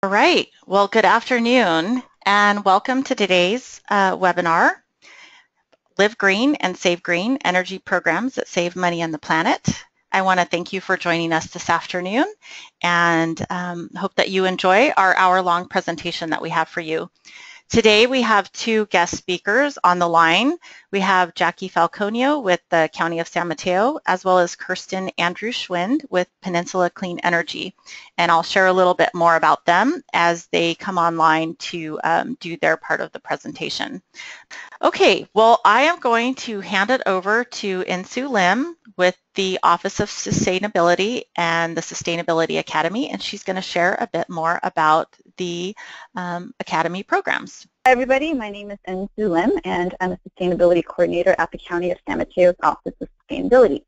All right. Well, good afternoon and welcome to today's webinar, Live Green and Save Green, Energy Programs that Save Money on the Planet. I want to thank you for joining us this afternoon and hope that you enjoy our hour-long presentation that we have for you. Today we have two guest speakers on the line. We have Jackie Falconio with the County of San Mateo, as well as Kirsten Andrew Schwind with Peninsula Clean Energy. And I'll share a little bit more about them as they come online to do their part of the presentation. Okay, well, I am going to hand it over to Insoo Lim with the Office of Sustainability and the Sustainability Academy, and she's going to share a bit more about the Academy programs. Hi everybody, my name is Insoo Lim and I'm a Sustainability Coordinator at the County of San Mateo's Office of Sustainability.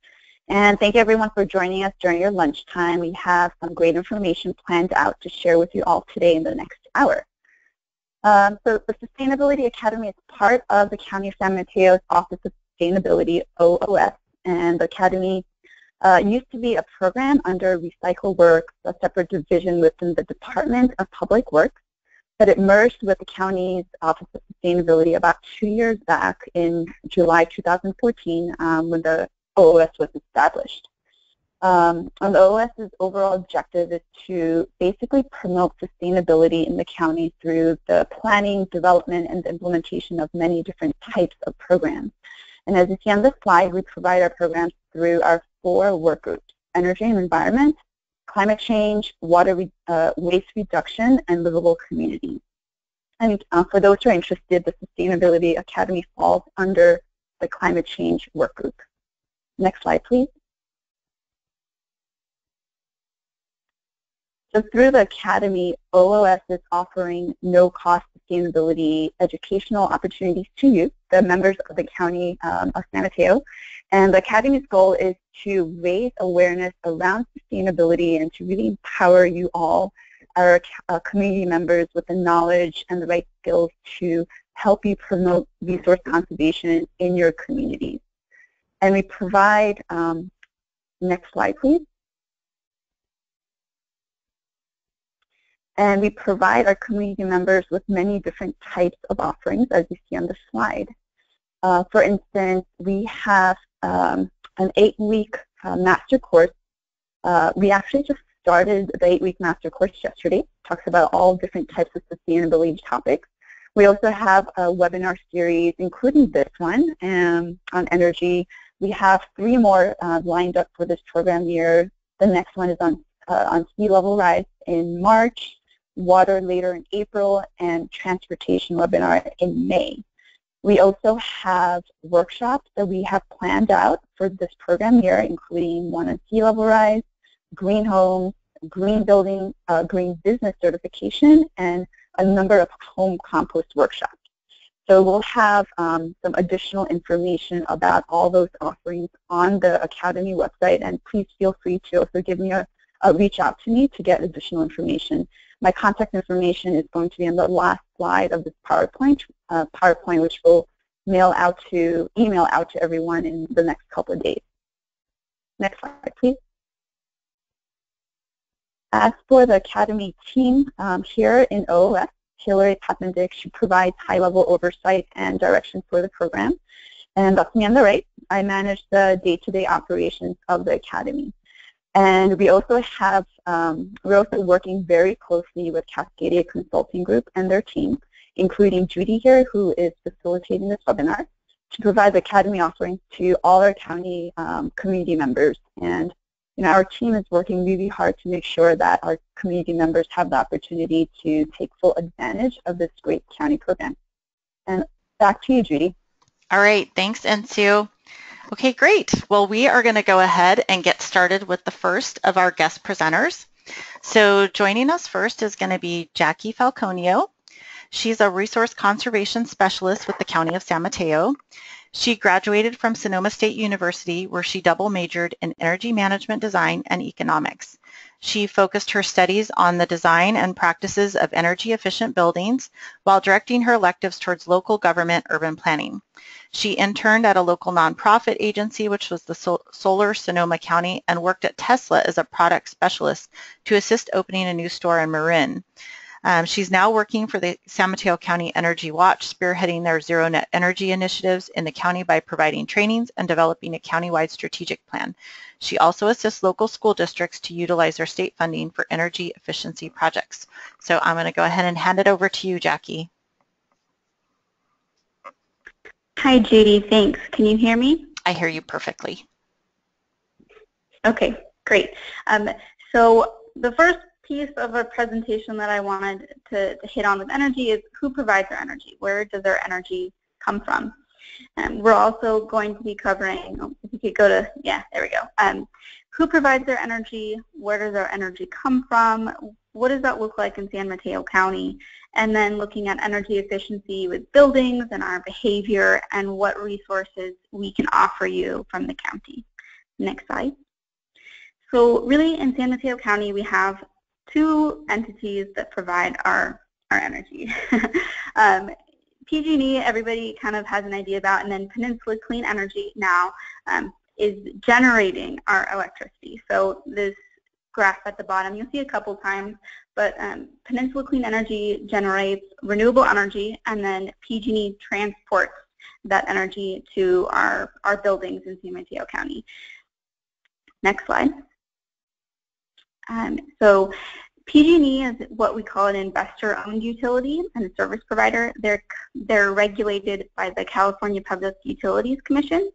And thank you everyone for joining us during your lunchtime. We have some great information planned out to share with you all today in the next hour. So the Sustainability Academy is part of the County of San Mateo's Office of Sustainability, OOS, and the Academy used to be a program under Recycle Works, a separate division within the Department of Public Works, but it merged with the county's Office of Sustainability about 2 years back in July 2014 when the OOS was established. And the OOS's overall objective is to basically promote sustainability in the county through the planning, development, and the implementation of many different types of programs. And as you see on this slide, we provide our programs through our 4 work groups: energy and environment, climate change, water waste reduction, and livable communities. And for those who are interested, the Sustainability Academy falls under the climate change work group. Next slide, please. So through the Academy, OOS is offering no-cost sustainability educational opportunities to you, the members of the County of San Mateo. And the Academy's goal is to raise awareness around sustainability and to really empower you all, our community members, with the knowledge and the right skills to help you promote resource conservation in your communities. And we provide, next slide please. And we provide our community members with many different types of offerings, as you see on the slide. For instance, we have an 8-week master course. We actually just started the 8-week master course yesterday. It talks about all different types of sustainability topics. We also have a webinar series, including this one on energy. We have 3 more lined up for this program year. The next one is on sea level rise in March, water later in April, and transportation webinar in May. We also have workshops that we have planned out for this program year, including one on sea level rise, green homes, green building, green business certification, and a number of home compost workshops. So we'll have some additional information about all those offerings on the Academy website, and please feel free to also give me a reach out to me to get additional information. My contact information is going to be on the last slide of this PowerPoint, which will email out to everyone in the next couple of days. Next slide, please. As for the Academy team here in OOS, Hillary Papendick, she provides high-level oversight and direction for the program. And that's me on the right. I manage the day-to-day operations of the Academy. And we also have, we're also working very closely with Cascadia Consulting Group and their team, including Judy here, who is facilitating this webinar, to provide the Academy offerings to all our county community members. And our team is working really hard to make sure that our community members have the opportunity to take full advantage of this great county program. And back to you, Judy. All right, thanks, Insoo. Okay, great. Well, we are going to go ahead and get started with the first of our guest presenters. So joining us first is going to be Jackie Falconio. She's a resource conservation specialist with the County of San Mateo. She graduated from Sonoma State University, where she double majored in energy management design and economics. She focused her studies on the design and practices of energy efficient buildings while directing her electives towards local government urban planning. She interned at a local nonprofit agency, which was the Solar Sonoma County, and worked at Tesla as a product specialist to assist opening a new store in Marin. She's now working for the San Mateo County Energy Watch, spearheading their zero net energy initiatives in the county by providing trainings and developing a countywide strategic plan. She also assists local school districts to utilize their state funding for energy efficiency projects. So I'm going to go ahead and hand it over to you, Jackie. Hi, Judy. Thanks. Can you hear me? I hear you perfectly. Okay, great. So the first piece of our presentation that I wanted to hit on with energy is who provides our energy? Where does our energy come from? We're also going to be covering, if you could go to, yeah, there we go. Who provides our energy? Where does our energy come from? What does that look like in San Mateo County? And then looking at energy efficiency with buildings and our behavior and what resources we can offer you from the county. Next slide. So really in San Mateo County, we have two entities that provide our energy. PG&E, everybody kind of has an idea about, and then Peninsula Clean Energy now is generating our electricity. So this graph at the bottom, you'll see a couple times, but Peninsula Clean Energy generates renewable energy, and then PG&E transports that energy to our buildings in San Mateo County. Next slide. So PG&E is what we call an investor-owned utility and a service provider. They're regulated by the California Public Utilities Commission.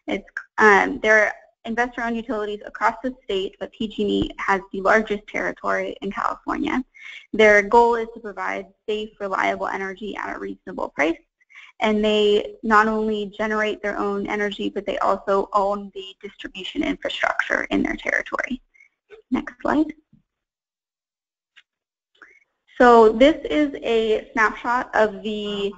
They're investor-owned utilities across the state, but PG&E has the largest territory in California. Their goal is to provide safe, reliable energy at a reasonable price. And they not only generate their own energy, but they also own the distribution infrastructure in their territory. Next slide. So this is a snapshot of the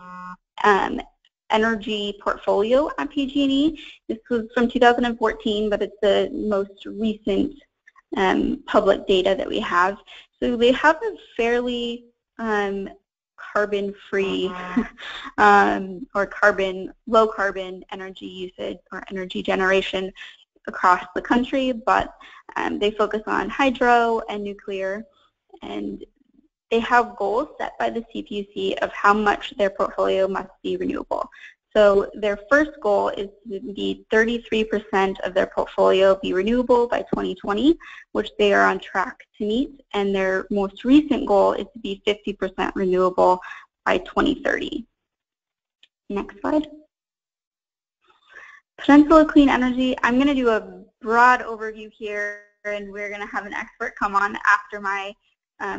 energy portfolio at PG&E. This was from 2014, but it's the most recent public data that we have. So they have a fairly carbon-free or low carbon energy usage or energy generation across the country, but they focus on hydro and nuclear, and they have goals set by the CPUC of how much their portfolio must be renewable. So their first goal is to be 33% of their portfolio be renewable by 2020, which they are on track to meet, and their most recent goal is to be 50% renewable by 2030. Next slide. Peninsula Clean Energy, I'm going to do a broad overview here, and we're going to have an expert come on after my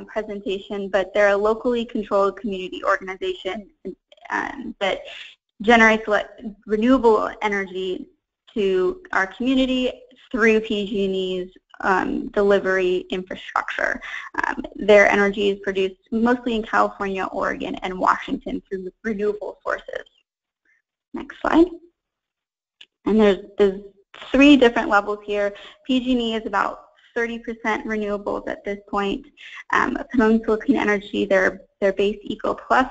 presentation, but they're a locally controlled community organization that generates renewable energy to our community through PG&E's delivery infrastructure. Their energy is produced mostly in California, Oregon, and Washington through renewable sources. Next slide. And there's three different levels here. PG&E is about 30% renewables at this point. Peninsula Clean Energy, their base Eco Plus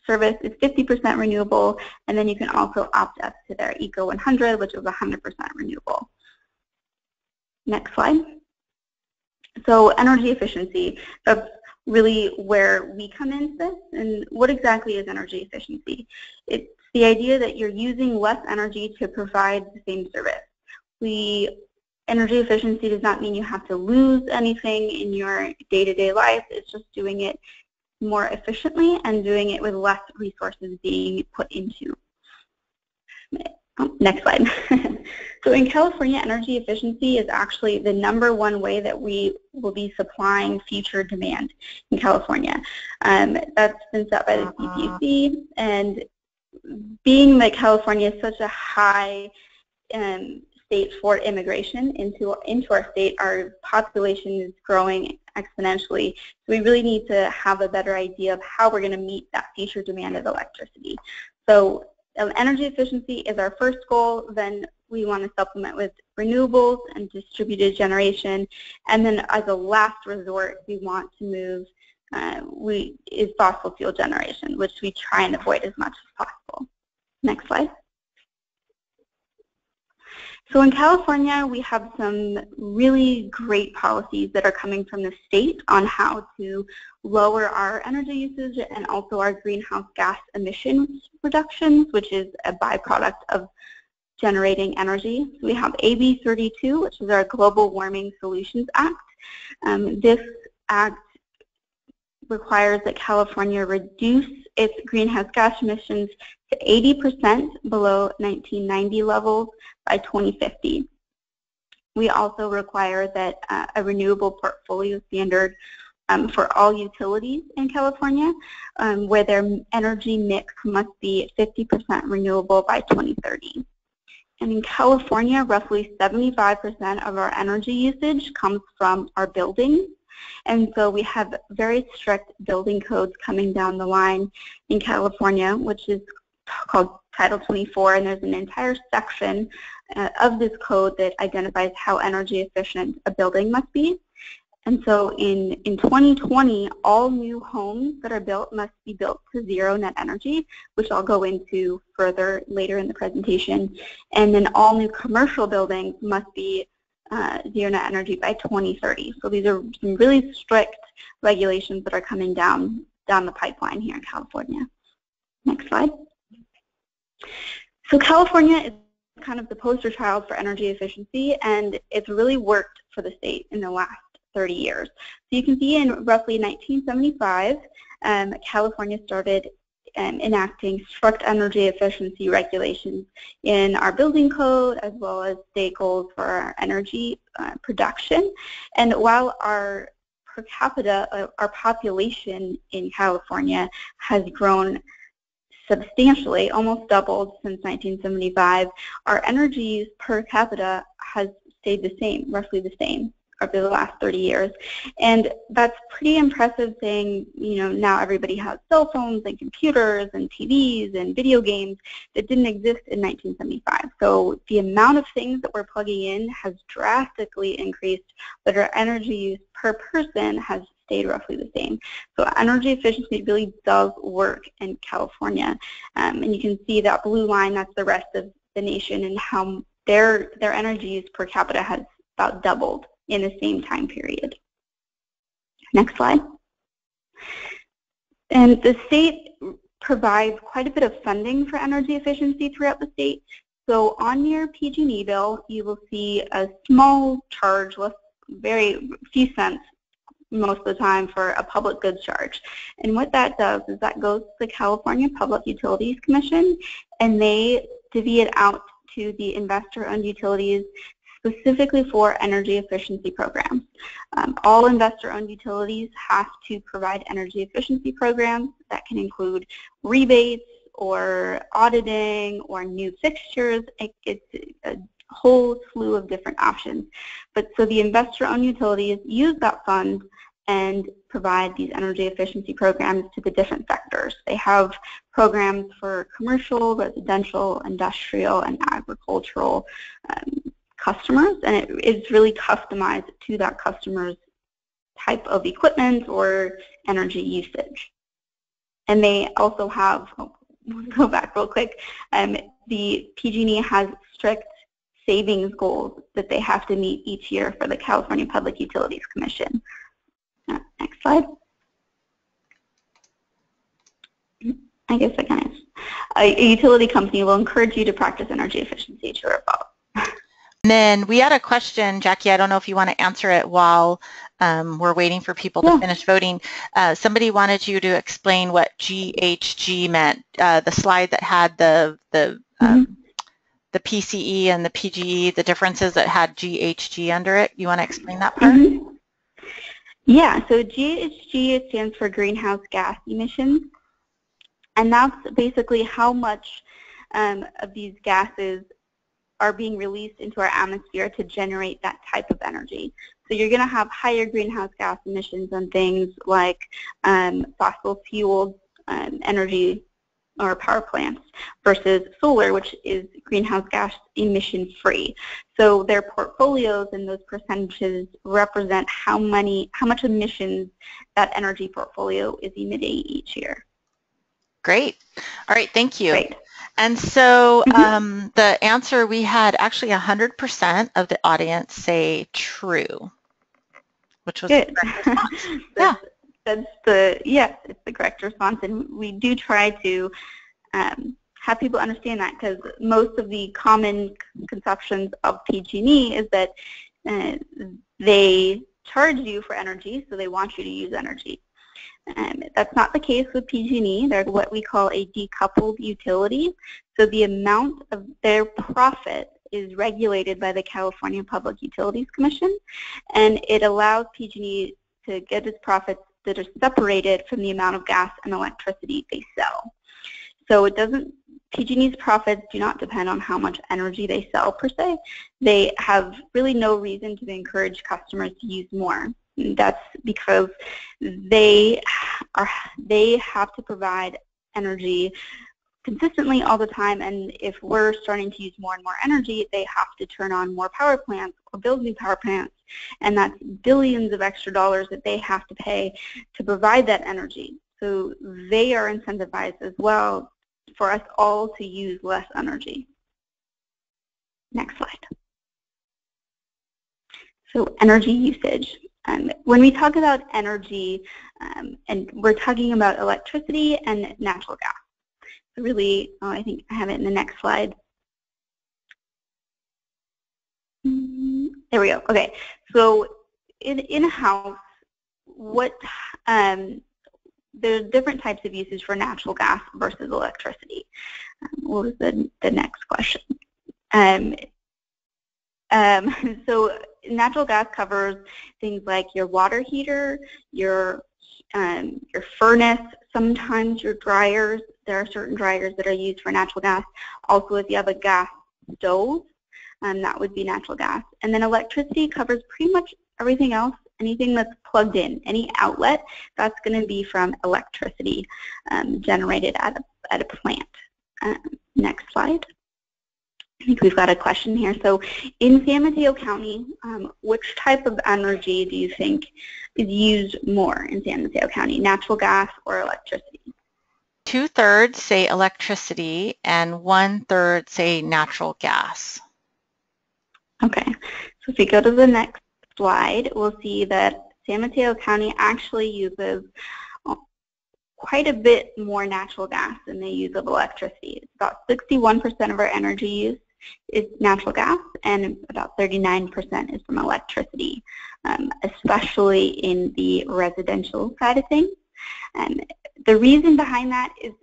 service is 50% renewable, and then you can also opt up to their Eco 100, which is 100% renewable. Next slide. So energy efficiency, that's really where we come into this. And what exactly is energy efficiency? It's the idea that you're using less energy to provide the same service. Energy efficiency does not mean you have to lose anything in your day-to-day life. It's just doing it more efficiently and doing it with less resources being put into. Next slide. So in California, energy efficiency is actually the #1 way that we will be supplying future demand in California. That's been set by the CPUC, and being that California is such a high state for immigration into our state, our population is growing exponentially. So we really need to have a better idea of how we're going to meet that future demand of electricity. So energy efficiency is our first goal. Then we want to supplement with renewables and distributed generation. And then as a last resort, we want to move is fossil fuel generation, which we try and avoid as much as possible. Next slide. So in California, we have some really great policies that are coming from the state on how to lower our energy usage and also our greenhouse gas emissions reductions, which is a byproduct of generating energy. So we have AB 32, which is our Global Warming Solutions Act. This act requires that California reduce its greenhouse gas emissions to 80% below 1990 levels by 2050. We also require that a renewable portfolio standard for all utilities in California, where their energy mix must be 50% renewable by 2030. And in California, roughly 75% of our energy usage comes from our buildings. And so we have very strict building codes coming down the line in California, which is called Title 24, and there's an entire section of this code that identifies how energy efficient a building must be. And so in 2020, all new homes that are built must be built to zero net energy, which I'll go into further later in the presentation. And then all new commercial buildings must be zero net energy by 2030. So these are some really strict regulations that are coming down the pipeline here in California. Next slide. So California is kind of the poster child for energy efficiency, and it's really worked for the state in the last 30 years. So you can see in roughly 1975, California started enacting strict energy efficiency regulations in our building code as well as state goals for our energy production. And while our per capita, our population in California has grown substantially, almost doubled since 1975, our energy use per capita has stayed the same, roughly the same, over the last 30 years. And that's pretty impressive saying, you know, now everybody has cell phones and computers and TVs and video games that didn't exist in 1975. So the amount of things that we're plugging in has drastically increased, but our energy use per person has stayed roughly the same. So energy efficiency really does work in California. And you can see that blue line, that's the rest of the nation and how their energy use per capita has about doubled in the same time period. Next slide. And the state provides quite a bit of funding for energy efficiency throughout the state. So on your PG&E bill, you will see a small charge, very few cents most of the time, for a public goods charge. And what that does is that goes to the California Public Utilities Commission, and they divvy it out to the investor-owned utilities specifically for energy efficiency programs. All investor-owned utilities have to provide energy efficiency programs that can include rebates or auditing or new fixtures. It's a whole slew of different options. But so the investor-owned utilities use that fund and provide these energy efficiency programs to the different sectors. They have programs for commercial, residential, industrial, and agricultural customers, and it is really customized to that customer's type of equipment or energy usage. And they also have, we'll go back real quick, the PG&E has strict savings goals that they have to meet each year for the California Public Utilities Commission. Next slide. I guess I kind of, a utility company will encourage you to practice energy efficiency to or above. And then we had a question, Jackie, I don't know if you want to answer it while we're waiting for people to finish voting. Somebody wanted you to explain what GHG meant, the slide that had the PCE and the PGE, the differences that had GHG under it. You want to explain that part? Yeah, so GHG stands for greenhouse gas emissions, and that's basically how much of these gases are being released into our atmosphere to generate that type of energy. So you're going to have higher greenhouse gas emissions on things like fossil fuel energy or power plants versus solar, which is greenhouse gas emission free. So their portfolios and those percentages represent how much emissions that energy portfolio is emitting each year. Great. All right, thank you. Great. And so the answer, we had actually 100% of the audience say true, which was good. the correct response. Yeah. Yes, it's the correct response, and we do try to have people understand that, because most of the common conceptions of PG&E is that they charge you for energy, so they want you to use energy. That's not the case with PG&E. They're what we call a decoupled utility. So the amount of their profit is regulated by the California Public Utilities Commission, and it allows PG&E to get its profits that are separated from the amount of gas and electricity they sell. So it doesn't, PG&E's profits do not depend on how much energy they sell per se. They have really no reason to encourage customers to use more. That's because they have to provide energy consistently all the time, and if we're starting to use more and more energy, they have to turn on more power plants or build new power plants, and that's billions of extra dollars that they have to pay to provide that energy. So they are incentivized as well for us all to use less energy. Next slide. So energy usage. When we talk about energy, and we're talking about electricity and natural gas. So really, I think I have it in the next slide. There we go. Okay. So in a house, there's different types of usage for natural gas versus electricity. What was the next question? So natural gas covers things like your water heater, your furnace, sometimes your dryers. There are certain dryers that are used for natural gas. Also, if you have a gas stove, that would be natural gas. And then electricity covers pretty much everything else. Anything that's plugged in, any outlet, that's going to be from electricity generated at a plant. Next slide. I think we've got a question here. So in San Mateo County, which type of energy do you think is used more in San Mateo County, natural gas or electricity? 2/3 say electricity and 1/3 say natural gas. Okay, so if we go to the next slide, we'll see that San Mateo County actually uses quite a bit more natural gas than they use of electricity. It's about 61% of our energy use is natural gas, and about 39% is from electricity, especially in the residential side of things. And the reason behind that is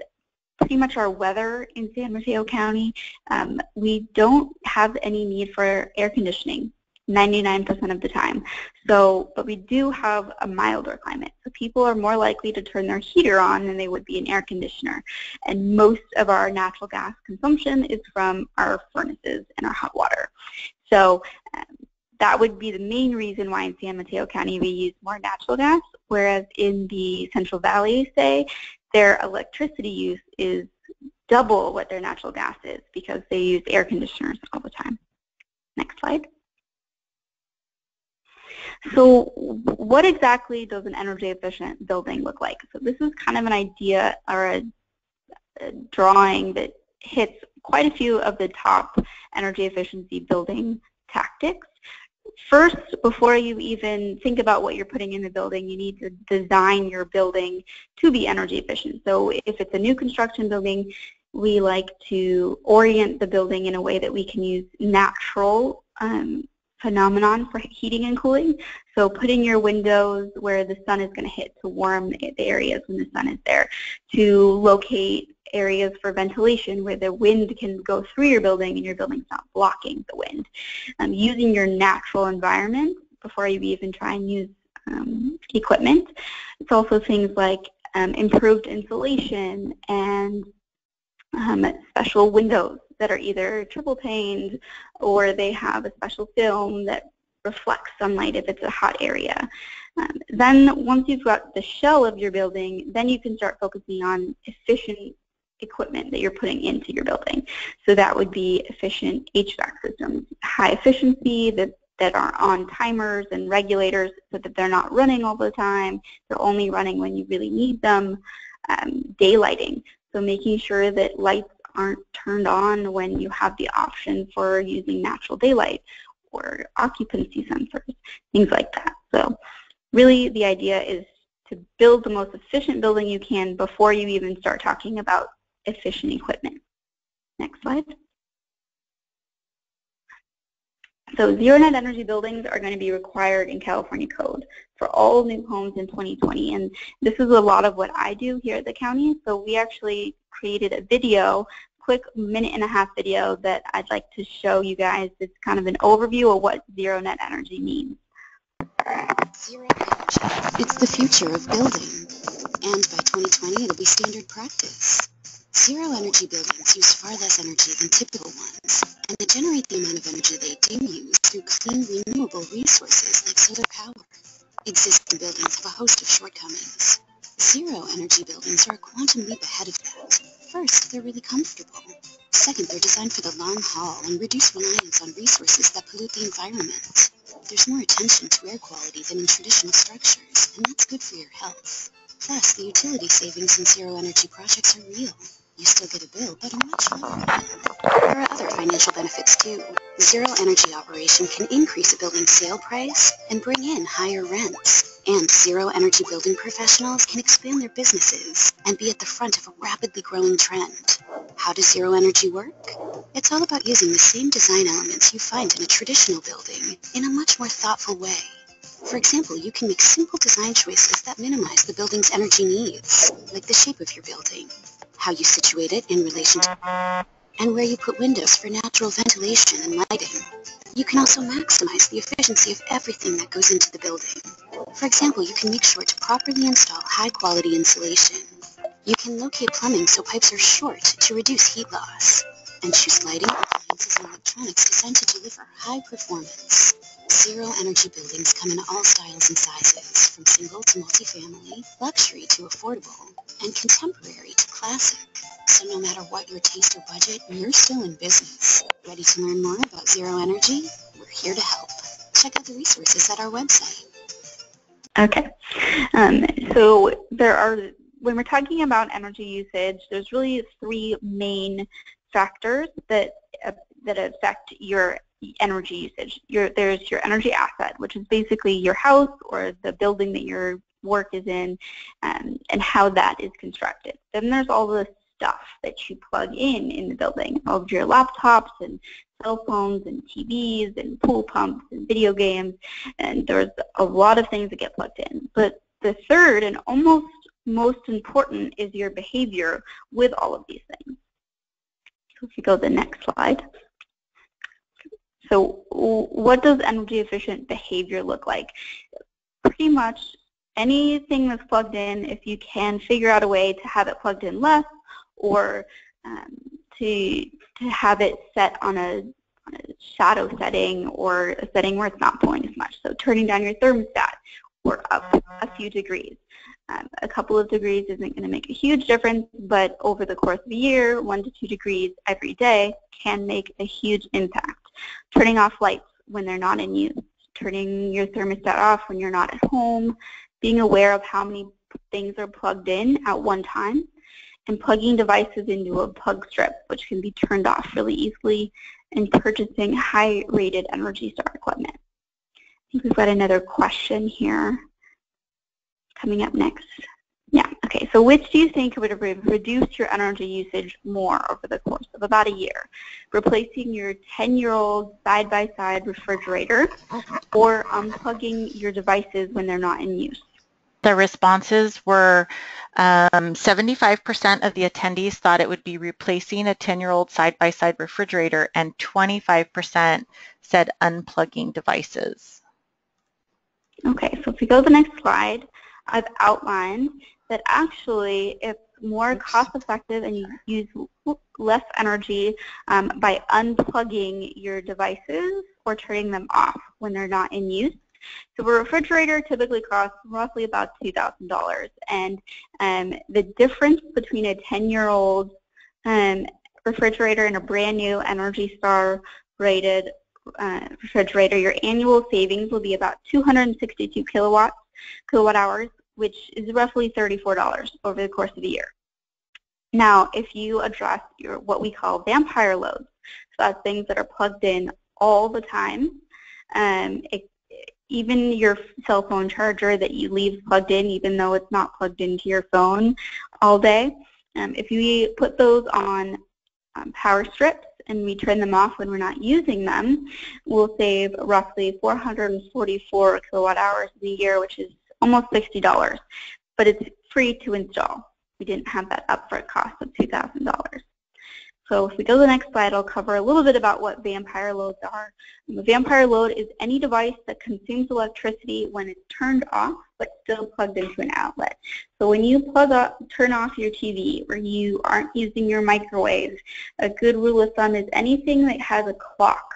pretty much our weather in San Mateo County. We don't have any need for air conditioning 99% of the time. So, but we do have a milder climate. So people are more likely to turn their heater on than they would be an air conditioner. And most of our natural gas consumption is from our furnaces and our hot water. So that would be the main reason why in San Mateo County we use more natural gas, whereas in the Central Valley, say, their electricity use is double what their natural gas is because they use air conditioners all the time. Next slide. So what exactly does an energy efficient building look like? So this is kind of an idea or a drawing that hits quite a few of the top energy efficiency building tactics. First, before you even think about what you're putting in the building, you need to design your building to be energy efficient. So if it's a new construction building, we like to orient the building in a way that we can use natural phenomenon for heating and cooling. So putting your windows where the sun is going to hit to warm the areas when the sun is there, to locate areas for ventilation where the wind can go through your building and your building's not blocking the wind. Using your natural environment before you even try and use equipment. It's also things like improved insulation and special windows that are either triple paned or they have a special film that reflects sunlight if it's a hot area. Then once you've got the shell of your building, then you can start focusing on efficient equipment that you're putting into your building. So that would be efficient HVAC systems, high efficiency that are on timers and regulators so that they're not running all the time. They're only running when you really need them. Daylighting, so making sure that lights aren't turned on when you have the option for using natural daylight or occupancy sensors, things like that. So really the idea is to build the most efficient building you can before you even start talking about efficient equipment. Next slide. So zero net energy buildings are going to be required in California code for all new homes in 2020. And this is a lot of what I do here at the county. So we actually created a video, quick minute-and-a-half video that I'd like to show you guys. It's kind of an overview of what zero net energy means. Zero energy. It's the future of building. And by 2020, it'll be standard practice. Zero energy buildings use far less energy than typical ones, and they generate the amount of energy they do use through clean, renewable resources like solar power. Existing buildings have a host of shortcomings. Zero energy buildings are a quantum leap ahead of that. First, they're really comfortable. Second, they're designed for the long haul and reduce reliance on resources that pollute the environment. There's more attention to air quality than in traditional structures, and that's good for your health. Plus, the utility savings in zero energy projects are real. You still get a bill, but a much lower one. There are other financial benefits too. Zero energy operation can increase a building's sale price and bring in higher rents. And zero energy building professionals can expand their businesses and be at the front of a rapidly growing trend. How does zero energy work? It's all about using the same design elements you find in a traditional building in a much more thoughtful way. For example, you can make simple design choices that minimize the building's energy needs, like the shape of your building, how you situate it in relation to, and where you put windows for natural ventilation and lighting. You can also maximize the efficiency of everything that goes into the building. For example, you can make sure to properly install high-quality insulation. You can locate plumbing so pipes are short to reduce heat loss, and choose lighting, appliances, and electronics designed to deliver high performance. Zero energy buildings come in all styles and sizes, from single to multifamily, luxury to affordable, and contemporary to classic. So no matter what your taste or budget, you're still in business. Ready to learn more about zero energy? We're here to help. Check out the resources at our website. Okay, so when we're talking about energy usage, there's really three main factors that affect your energy usage. There's your energy asset, which is basically your house or the building that your work is in, and how that is constructed. Then there's all the stuff that you plug in the building, all of your laptops and cell phones and TVs and pool pumps and video games, and there's a lot of things that get plugged in. But the third and almost most important is your behavior with all of these things. So if you go to the next slide. So what does energy efficient behavior look like? Pretty much anything that's plugged in, if you can figure out a way to have it plugged in less, or to have it set on a shadow setting, or a setting where it's not pulling as much. So turning down your thermostat or up a few degrees. A couple of degrees isn't going to make a huge difference, but over the course of a year, 1 to 2 degrees every day can make a huge impact. Turning off lights when they're not in use, turning your thermostat off when you're not at home, being aware of how many things are plugged in at one time, and plugging devices into a plug strip, which can be turned off really easily, and purchasing high-rated Energy Star equipment. I think we've got another question here coming up next. Yeah, okay, so which do you think would have reduced your energy usage more over the course of about a year? Replacing your 10-year-old side-by-side refrigerator, or unplugging your devices when they're not in use? The responses were 75% of the attendees thought it would be replacing a 10-year-old side-by-side refrigerator, and 25% said unplugging devices. Okay, so if we go to the next slide, I've outlined that actually it's more cost-effective and you use less energy by unplugging your devices or turning them off when they're not in use. So a refrigerator typically costs roughly about $2,000, and the difference between a 10-year-old refrigerator and a brand new Energy Star rated refrigerator, your annual savings will be about 262 kilowatt hours, which is roughly $34 over the course of a year. Now, if you address your what we call vampire loads, so that's things that are plugged in all the time, even your cell phone charger that you leave plugged in, even though it's not plugged into your phone all day, if you put those on power strips and we turn them off when we're not using them, we'll save roughly 444 kilowatt hours a year, which is almost $60. But it's free to install. We didn't have that upfront cost of $2,000. So if we go to the next slide, I'll cover a little bit about what vampire loads are. And the vampire load is any device that consumes electricity when it's turned off but still plugged into an outlet. So when you turn off your TV or you aren't using your microwave, a good rule of thumb is anything that has a clock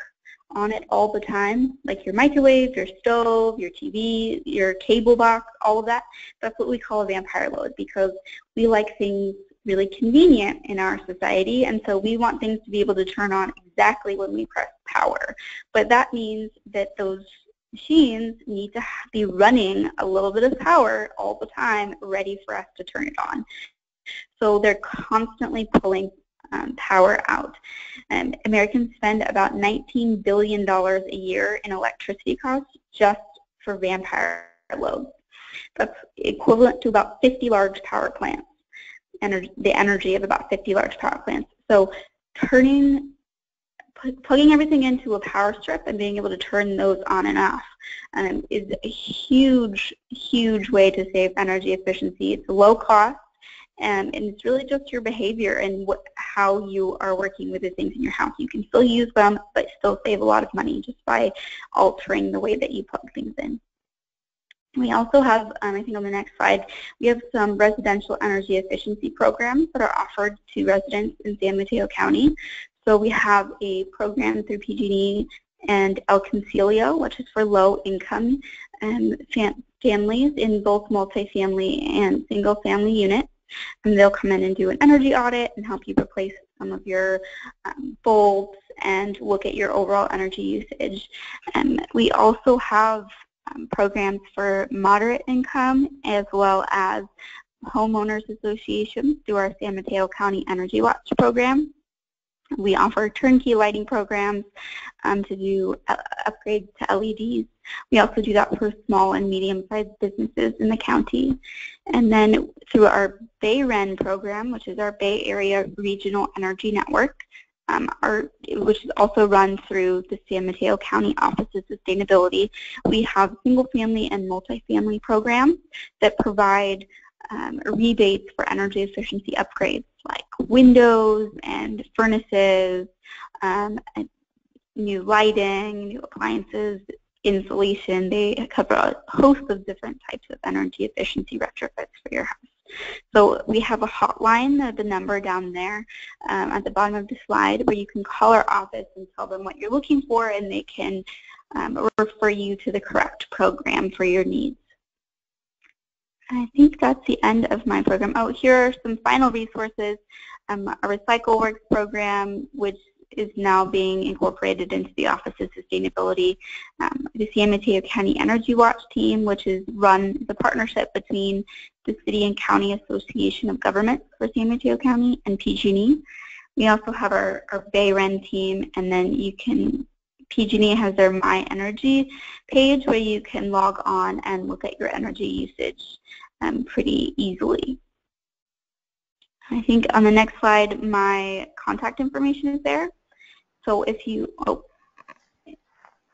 on it all the time, like your microwave, your stove, your TV, your cable box, all of that, that's what we call a vampire load, because we like things really convenient in our society, and so we want things to be able to turn on exactly when we press power. But that means that those machines need to be running a little bit of power all the time, ready for us to turn it on. So they're constantly pulling power out. Americans spend about $19 billion a year in electricity costs just for vampire loads. That's equivalent to about 50 large power plants, the energy of about 50 large power plants. So plugging everything into a power strip and being able to turn those on and off is a huge, huge way to save energy efficiency. It's low cost, and it's really just your behavior and how you are working with the things in your house. You can still use them, but still save a lot of money just by altering the way that you plug things in. We also have, I think on the next slide, we have some residential energy efficiency programs that are offered to residents in San Mateo County. So we have a program through PG&E and El Concilio, which is for low-income families in both multifamily and single-family units. And they'll come in and do an energy audit and help you replace some of your bulbs and look at your overall energy usage. We also have programs for moderate income as well as homeowners associations through our San Mateo County Energy Watch program. We offer turnkey lighting programs to do upgrades to LEDs. We also do that for small and medium-sized businesses in the county. And then through our BayREN program, which is our Bay Area Regional Energy Network, which is also run through the San Mateo County Office of Sustainability, we have single-family and multifamily programs that provide rebates for energy efficiency upgrades like windows and furnaces, new lighting, new appliances, insulation. They cover a host of different types of energy efficiency retrofits for your house. So we have a hotline, the number down there at the bottom of the slide, where you can call our office and tell them what you're looking for, and they can refer you to the correct program for your needs. I think that's the end of my program. Oh, here are some final resources. A Recycle Works program, which is now being incorporated into the Office of Sustainability. The San Mateo County Energy Watch team, which is run the partnership between the City and County Association of Governments for San Mateo County and PG&E. We also have our BayREN team, and then you can PG&E has their My Energy page where you can log on and look at your energy usage pretty easily. I think on the next slide, my contact information is there. So if you,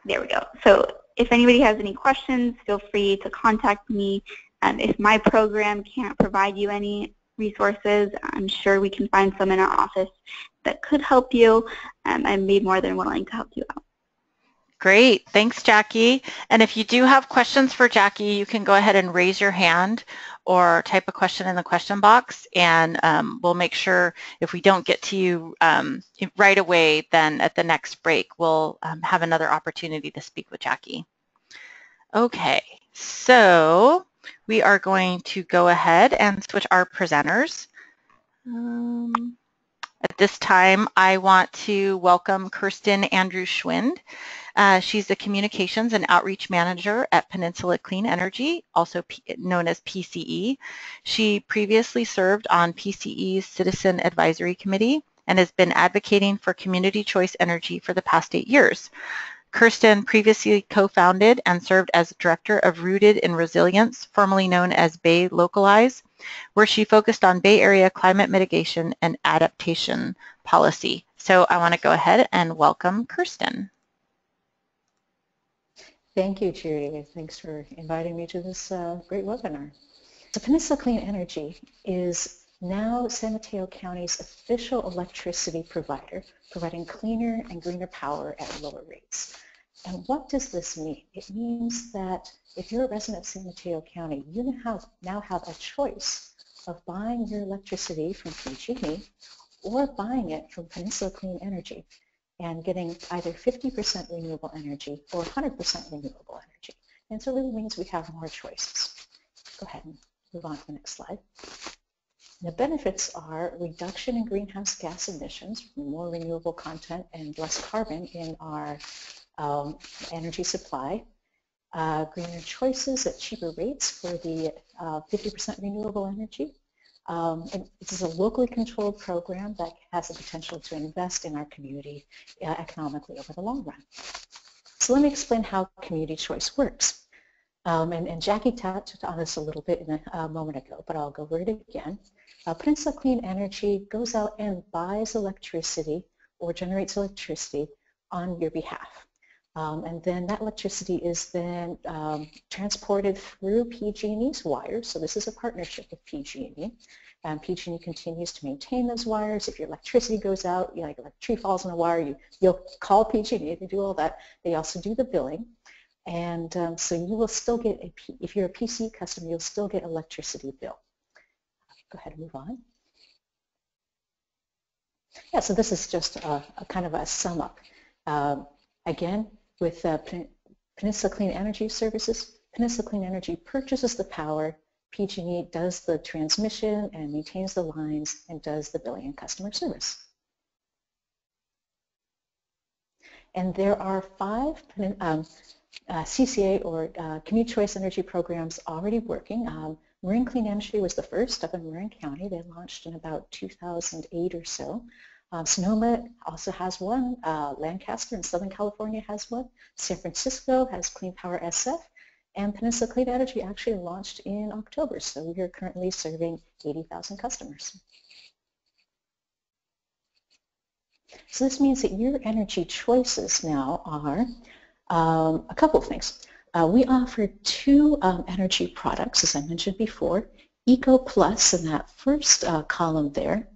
there we go. So if anybody has any questions, feel free to contact me. If my program can't provide you any resources, I'm sure we can find some in our office that could help you. I'm more than willing to help you out. Great, thanks Jackie. And if you do have questions for Jackie, you can go ahead and raise your hand or type a question in the question box, and we'll make sure if we don't get to you right away, then at the next break we'll have another opportunity to speak with Jackie. Okay, so we are going to go ahead and switch our presenters. At this time, I want to welcome Kirsten Andrew Schwind. She's the Communications and Outreach Manager at Peninsula Clean Energy, also known as PCE. She previously served on PCE's Citizen Advisory Committee and has been advocating for community choice energy for the past 8 years. Kirsten previously co-founded and served as Director of Rooted in Resilience, formerly known as Bay Localize, where she focused on Bay Area climate mitigation and adaptation policy. So I want to go ahead and welcome Kirsten. Thank you, Judy. Thanks for inviting me to this great webinar. So Peninsula Clean Energy is now San Mateo County's official electricity provider, providing cleaner and greener power at lower rates. And what does this mean? It means that if you're a resident of San Mateo County, you now have a choice of buying your electricity from PG&E or buying it from Peninsula Clean Energy and getting either 50% renewable energy or 100% renewable energy. And so it really means we have more choices. Go ahead and move on to the next slide. The benefits are reduction in greenhouse gas emissions, more renewable content and less carbon in our energy supply, greener choices at cheaper rates for the 50% renewable energy. And this is a locally controlled program that has the potential to invest in our community economically over the long run. So let me explain how community choice works. And Jackie touched on this a little bit a moment ago, but I'll go over it again. Peninsula Clean Energy goes out and buys electricity or generates electricity on your behalf. And then that electricity is then transported through PG&E's wires. So this is a partnership with PG&E. And PG&E continues to maintain those wires. If your electricity goes out, like a tree falls on a wire, you'll call PG&E. They do all that. They also do the billing. And so you will still get, if you're a PC customer, you'll still get electricity bill. Go ahead and move on. Yeah, so this is just a kind of a sum up. Again, with Peninsula Clean Energy Services, Peninsula Clean Energy purchases the power, PG&E does the transmission and maintains the lines and does the billing and customer service. And there are 5 CCA or Community Choice Energy programs already working. Marin Clean Energy was the first up in Marin County. They launched in about 2008 or so. Sonoma also has one. Lancaster in Southern California has one. San Francisco has Clean Power SF. And Peninsula Clean Energy actually launched in October. So we are currently serving 80,000 customers. So this means that your energy choices now are a couple of things. We offer 2 energy products, as I mentioned before. Eco Plus in that first column there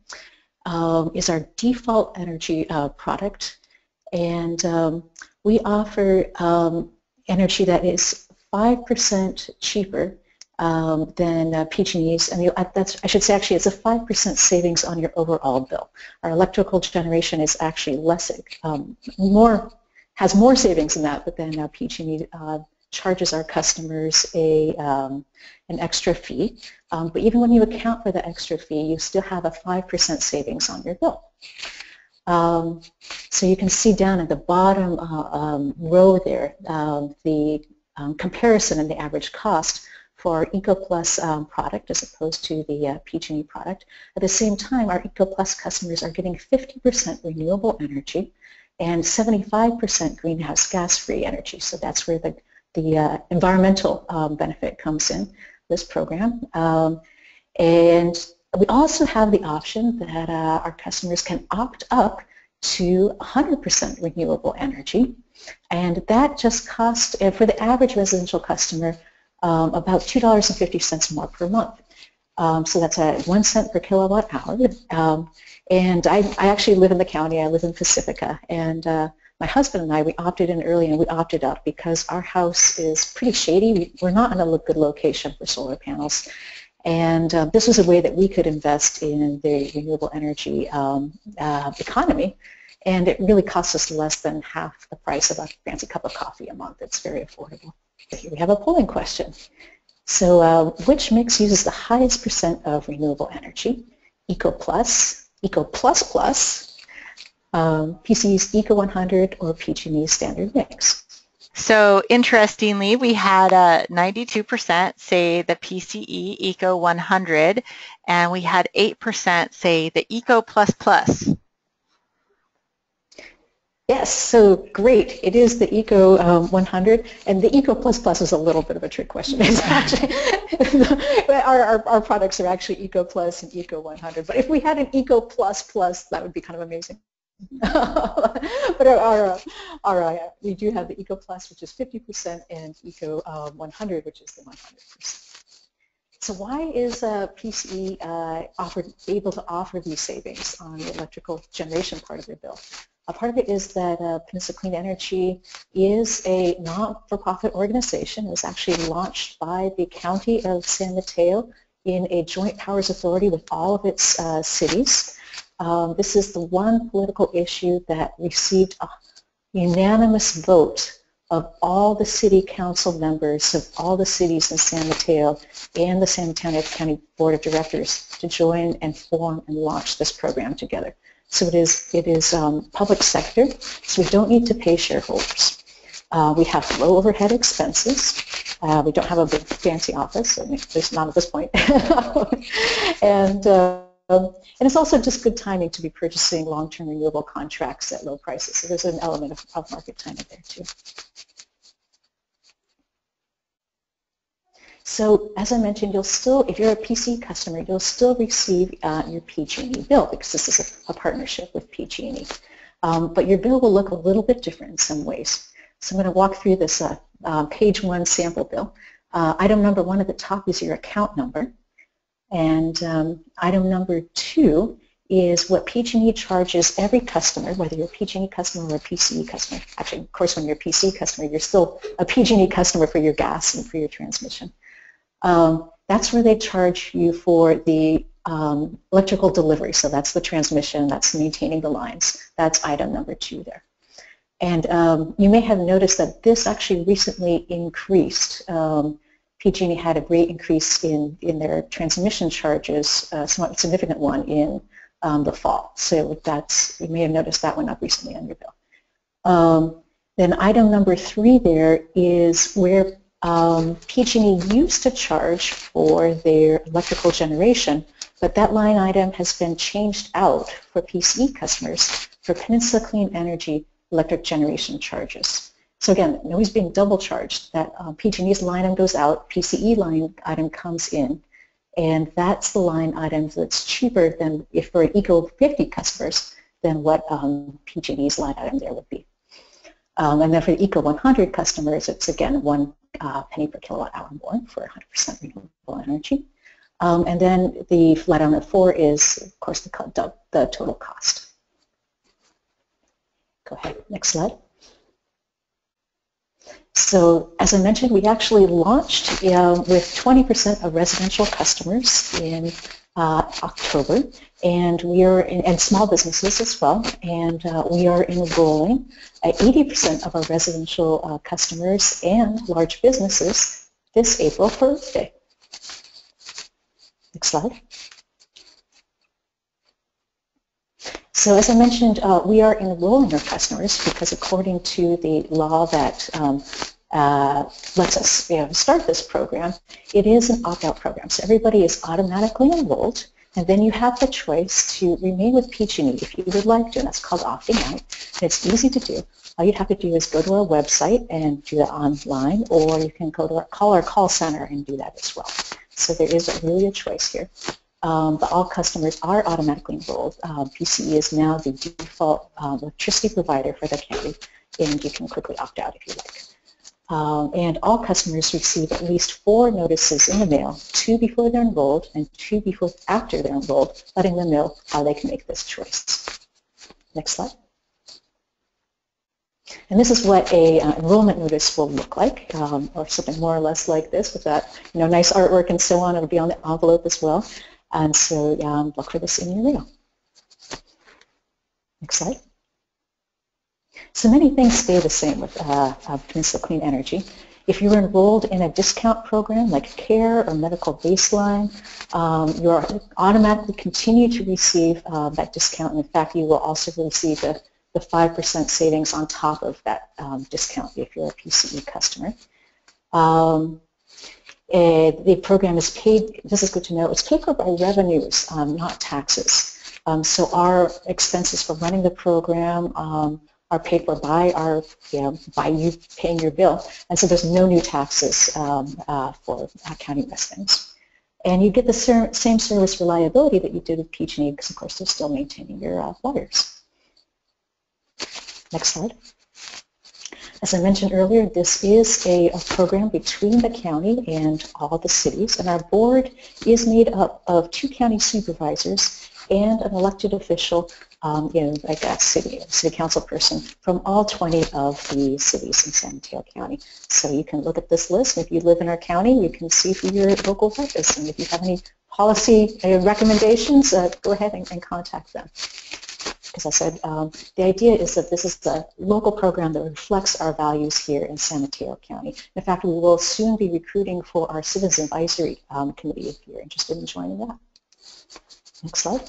is our default energy product, and we offer energy that is 5% cheaper than PG&E's, and I should say actually it's a 5% savings on your overall bill. Our electrical generation is actually less, has more savings than that, but then PG&E charges our customers an extra fee. But even when you account for the extra fee, you still have a 5% savings on your bill. So you can see down at the bottom row there the comparison and the average cost for our Eco Plus product as opposed to the PG&E product. At the same time, our Eco Plus customers are getting 50% renewable energy and 75% greenhouse gas-free energy. So that's where the environmental benefit comes in this program. And we also have the option that our customers can opt up to 100% renewable energy. And that just costs, for the average residential customer, about $2.50 more per month. So that's at 1 cent per kilowatt hour. And I actually live in the county. I live in Pacifica. And my husband and I, we opted in early and we opted up because our house is pretty shady. We're not in a good location for solar panels. And this was a way that we could invest in the renewable energy economy. And it really costs us less than half the price of a fancy cup of coffee a month. It's very affordable. Here we have a polling question. So which mix uses the highest percent of renewable energy? Eco Plus, Eco Plus Plus, PCE's Eco 100 or PG&E's standard mix. So interestingly, we had 92% say the PCE Eco 100, and we had 8% say the Eco Plus Plus. Yes, so great. It is the Eco 100, and the Eco Plus Plus is a little bit of a trick question. It's actually, our products are actually Eco Plus and Eco 100, but if we had an Eco Plus Plus, that would be kind of amazing. But we do have the Eco Plus, which is 50%, and Eco 100, which is the 100%. So why is PCE able to offer these savings on the electrical generation part of their bill? A part of it is that Peninsula Clean Energy is a not-for-profit organization. It was actually launched by the County of San Mateo in a joint powers authority with all of its cities. This is the one political issue that received a unanimous vote of all the city council members of all the cities in San Mateo and the San Mateo County Board of Directors to join and form and launch this program together. So it is public sector, so we don't need to pay shareholders. We have low overhead expenses. We don't have a big fancy office, at least not at this point. And it's also just good timing to be purchasing long-term renewable contracts at low prices. So there's an element of market timing there too. So as I mentioned, you'll still, if you're a PCE customer, you'll still receive your PG&E bill because this is a partnership with PG&E. But your bill will look a little bit different in some ways. So I'm going to walk through this page 1 sample bill. Item number 1 at the top is your account number. And item number 2 is what PG&E charges every customer, whether you're a PG&E customer or a PCE customer. Actually, of course, when you're a PCE customer, you're still a PG&E customer for your gas and for your transmission. That's where they charge you for the electrical delivery. So that's the transmission, that's maintaining the lines. That's item number 2 there. And you may have noticed that this actually recently increased. PG&E had a great increase in their transmission charges, a somewhat significant one in the fall. So you may have noticed that one up recently on your bill. Then item number 3 there is where PG&E used to charge for their electrical generation, but that line item has been changed out for PCE customers for Peninsula Clean Energy electric generation charges. So again, nobody's being double charged. That PG&E's line item goes out, PCE line item comes in, and that's the line item that's cheaper than, if for Eco 50 customers, than what PG&E's line item there would be. And then for the Eco 100 customers, it's again 1 penny per kilowatt hour more for 100% renewable energy. And then the line item 4 is, of course, the total cost. Go ahead, next slide. So as I mentioned, we actually launched with 20% of residential customers in October, and we are and small businesses as well, and we are enrolling 80% of our residential customers and large businesses this April for Earth Day. Next slide. So as I mentioned, we are enrolling our customers because according to the law that lets us start this program, it is an opt-out program. So everybody is automatically enrolled, and then you have the choice to remain with PG&E if you would like to, and that's called opting out. And it's easy to do. All you'd have to do is go to our website and do that online, or you can go to our call center and do that as well. So there is really a choice here. But all customers are automatically enrolled. PCE is now the default electricity provider for the county, and you can quickly opt out if you like. And all customers receive at least 4 notices in the mail, 2 before they're enrolled and 2 before after they're enrolled, letting them know how they can make this choice. Next slide. And this is what a enrollment notice will look like, or something more or less like this with that nice artwork and so on. It'll be on the envelope as well. And so look for this in your mail. Next slide. So many things stay the same with Peninsula Clean Energy. If you're enrolled in a discount program like CARE or Medical Baseline, you'll automatically continue to receive that discount. And in fact, you will also receive the 5% savings on top of that discount if you're a PCE customer. The program is paid, this is good to know, it's paid for by revenues, not taxes. So our expenses for running the program are paid for by by you paying your bill, and so there's no new taxes for county residents. And you get the same service reliability that you did with PG&E, because of course they're still maintaining your wires. Next slide. As I mentioned earlier, this is a program between the county and all the cities, and our board is made up of 2 county supervisors and an elected official, like a city council person from all 20 of the cities in San Mateo County. So you can look at this list, and if you live in our county, you can see who your local rep is, and if you have any policy recommendations, go ahead and contact them. As I said, the idea is that this is a local program that reflects our values here in San Mateo County. In fact, we will soon be recruiting for our Citizen Advisory Committee if you're interested in joining that. Next slide.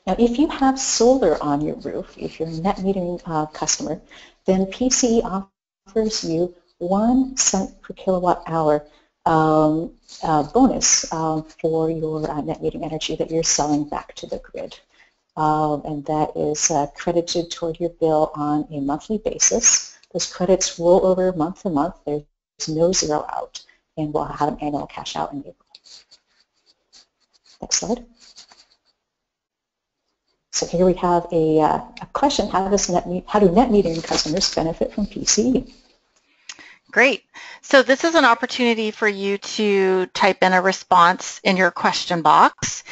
Now, if you have solar on your roof, if you're a net metering customer, then PCE offers you 1 cent per kilowatt hour bonus for your net metering energy that you're selling back to the grid. And that is credited toward your bill on a monthly basis. Those credits roll over month to month. There's no zero out, and we'll have an annual cash out in April. Next slide. So here we have a question: how do net metering customers benefit from PCE? Great. So this is an opportunity for you to type in a response in your question box.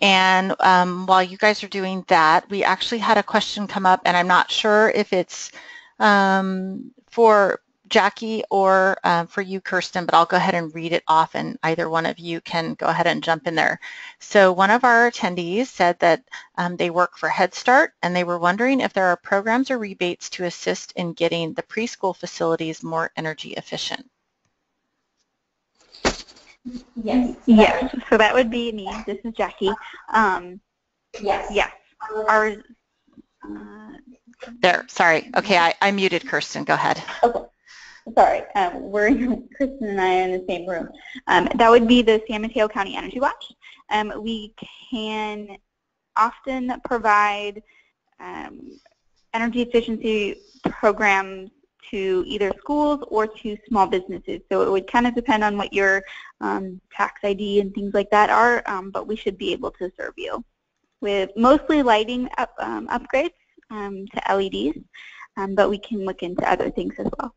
And while you guys are doing that, we actually had a question come up, and I'm not sure if it's for Jackie or for you, Kirsten, but I'll go ahead and read it off, and either one of you can go ahead and jump in there. So one of our attendees said that they work for Head Start, and they were wondering if there are programs or rebates to assist in getting the preschool facilities more energy efficient. Yes. Yes. So that would be me. This is Jackie. Yes. Yes. Ours. There. Sorry. Okay. I muted Kirsten. Go ahead. Okay. Sorry, Kristen and I are in the same room. That would be the San Mateo County Energy Watch. We can often provide energy efficiency programs to either schools or to small businesses. So it would kind of depend on what your tax ID and things like that are, but we should be able to serve you with mostly lighting upgrades to LEDs, but we can look into other things as well.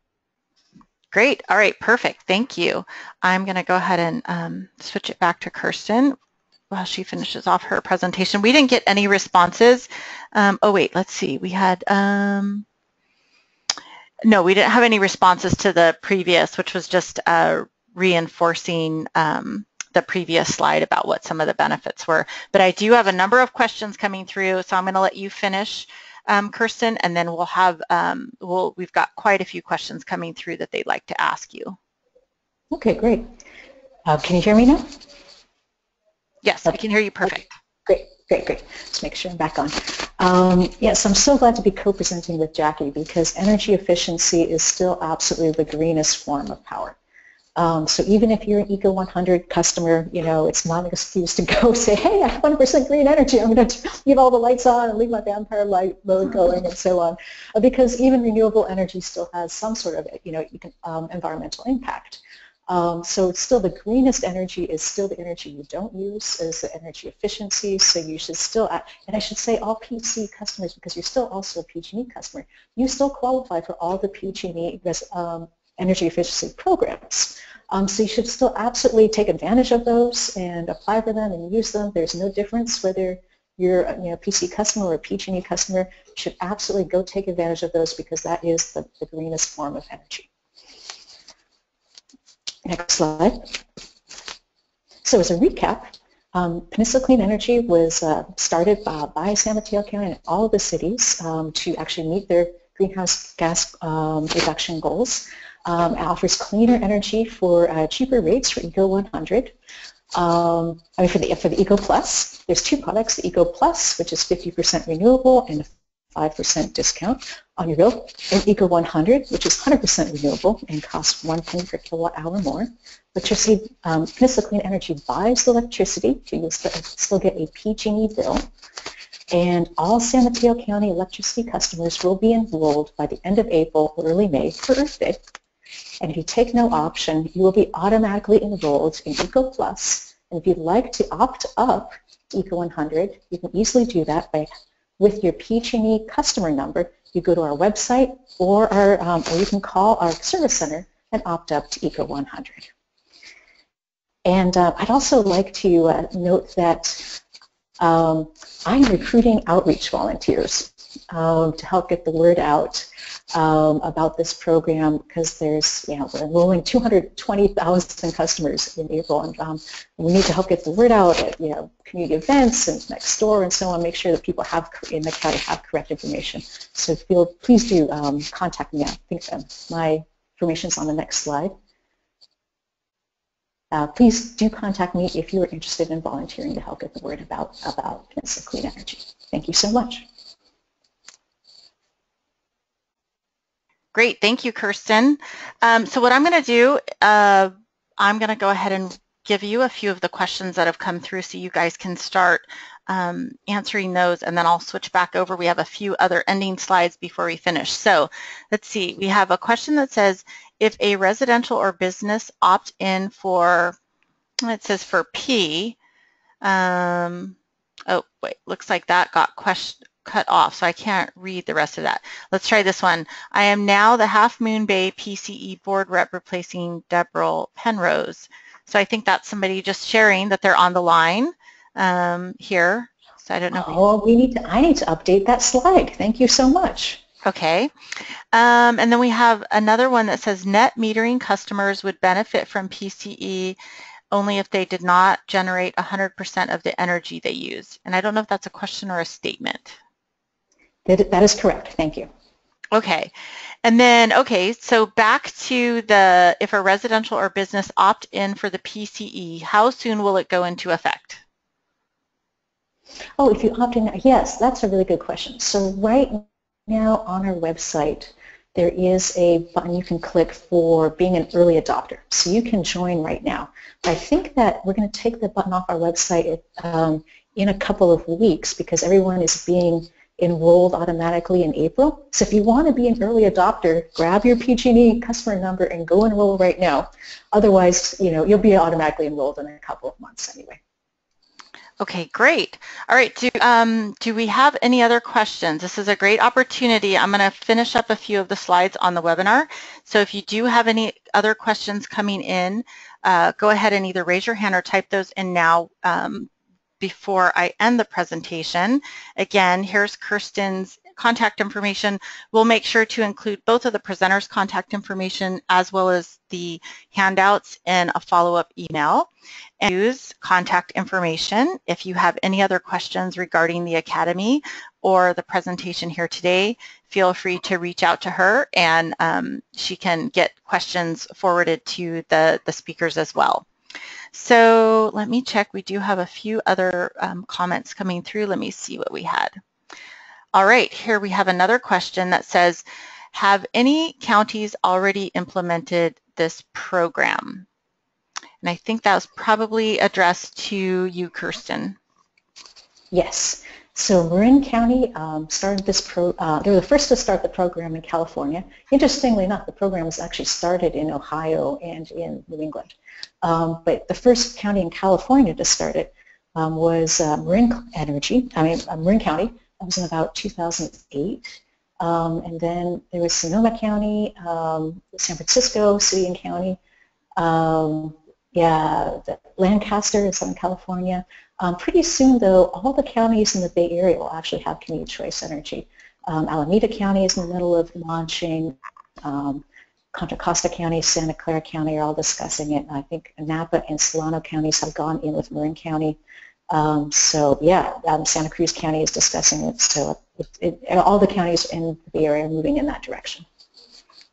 Great. All right. Perfect. Thank you. I'm going to go ahead and switch it back to Kirsten while she finishes off her presentation. We didn't get any responses. Oh, wait. Let's see. We had, no, we didn't have any responses to the previous, which was just reinforcing the previous slide about what some of the benefits were. But I do have a number of questions coming through, so I'm going to let you finish, Kirsten, and then we'll have, we've got quite a few questions coming through that they'd like to ask you. Okay, great. Can you hear me now? Yes, I can hear you perfect. Great. Let's make sure I'm back on. Yes, I'm so glad to be co-presenting with Jackie because energy efficiency is still absolutely the greenest form of power. So even if you're an Eco 100 customer, you know, it's not an excuse to go say, hey, I have 100% green energy. I'm going to leave all the lights on and leave my vampire light load going and so on. Because even renewable energy still has some sort of, you know, environmental impact. So it's still the greenest energy is still the energy you don't use is the energy efficiency. So you should still, and I should say all PG customers, because you're still also a PG&E customer, you still qualify for all the PG&E energy efficiency programs. So you should still absolutely take advantage of those and apply for them and use them. There's no difference whether you're a PC customer or a PG&E customer. You should absolutely go take advantage of those because that is the greenest form of energy. Next slide. So as a recap, Peninsula Clean Energy was started by San Mateo County and all of the cities to actually meet their greenhouse gas reduction goals. It offers cleaner energy for cheaper rates for Eco 100. For the Eco Plus, there's two products, the Eco Plus, which is 50% renewable and a 5% discount on your bill, and Eco 100, which is 100% renewable and costs 1 penny per kilowatt hour more. But you see, Peninsula Clean Energy buys the electricity, so you'll still get a PG&E bill. And all San Mateo County electricity customers will be enrolled by the end of April or early May for Earth Day. And if you take no option, you will be automatically enrolled in Eco Plus. And if you'd like to opt up to Eco 100, you can easily do that with your PG&E customer number. You go to our website or you can call our service center and opt up to Eco 100. And I'd also like to note that I'm recruiting outreach volunteers to help get the word out about this program, because we're enrolling 220,000 customers in April, and we need to help get the word out at community events and next door and so on, make sure that people in the county have correct information. So please do contact me. I think my information is on the next slide. Please do contact me if you are interested in volunteering to help get the word about Peninsula Clean Energy. Thank you so much. Great, thank you, Kirsten. So what I'm going to do, I'm going to go ahead and give you a few of the questions that have come through so you guys can start answering those, and then I'll switch back over. We have a few other ending slides before we finish. So let's see, we have a question that says, if a residential or business opt in for, it says for P, oh wait, looks like that got cut off, so I can't read the rest of that. Let's try this one. I am now the Half Moon Bay PCE board rep replacing Deborah Penrose. So I think that's somebody just sharing that they're on the line here. So I don't know. Oh, I need to update that slide. Thank you so much. Okay. And then we have another one that says net metering customers would benefit from PCE only if they did not generate 100% of the energy they use. And I don't know if that's a question or a statement. That is correct. Thank you. Okay. And then, okay, so back to if a residential or business opt in for the PCE, how soon will it go into effect? Oh, if you opt in, yes, that's a really good question. So right now on our website, there is a button you can click for being an early adopter. So you can join right now. I think that we're going to take the button off our website in a couple of weeks, because everyone is being enrolled automatically in April. So if you want to be an early adopter, grab your PG&E customer number and go enroll right now. Otherwise, you'll be automatically enrolled in a couple of months anyway. Okay, great. All right, do we have any other questions? This is a great opportunity. I'm going to finish up a few of the slides on the webinar. So if you do have any other questions coming in, go ahead and either raise your hand or type those in now before I end the presentation. Again, here's Kirsten's contact information. We'll make sure to include both of the presenters' contact information as well as the handouts in a follow-up email. And use contact information if you have any other questions regarding the Academy or the presentation here today. Feel free to reach out to her, and she can get questions forwarded to the speakers as well. So let me check. We do have a few other comments coming through. Let me see what we had. All right, here we have another question that says, have any counties already implemented this program? And I think that was probably addressed to you, Kirsten. Yes. So Marin County started this they were the first to start the program in California. Interestingly enough, the program was actually started in Ohio and in New England. But the first county in California to start it was Marin County. That was in about 2008. And then there was Sonoma County, San Francisco City and County, Lancaster in Southern California. Pretty soon, though, all the counties in the Bay Area will actually have community choice energy. Alameda County is in the middle of launching. Contra Costa County, Santa Clara County are all discussing it. I think Napa and Solano counties have gone in with Marin County. Santa Cruz County is discussing it. So all the counties in the area are moving in that direction.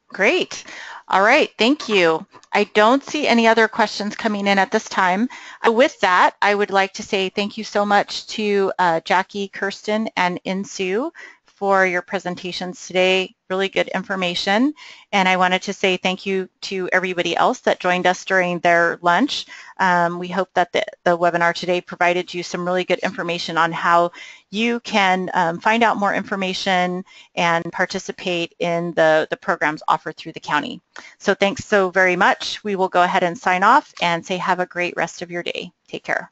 Great. All right, thank you. I don't see any other questions coming in at this time. With that, I would like to say thank you so much to Jackie, Kirsten, and Insoo for your presentations today. Really good information. And I wanted to say thank you to everybody else that joined us during their lunch. We hope that the webinar today provided you some really good information on how you can find out more information and participate in the programs offered through the county. So thanks so very much. We will go ahead and sign off and say have a great rest of your day. Take care.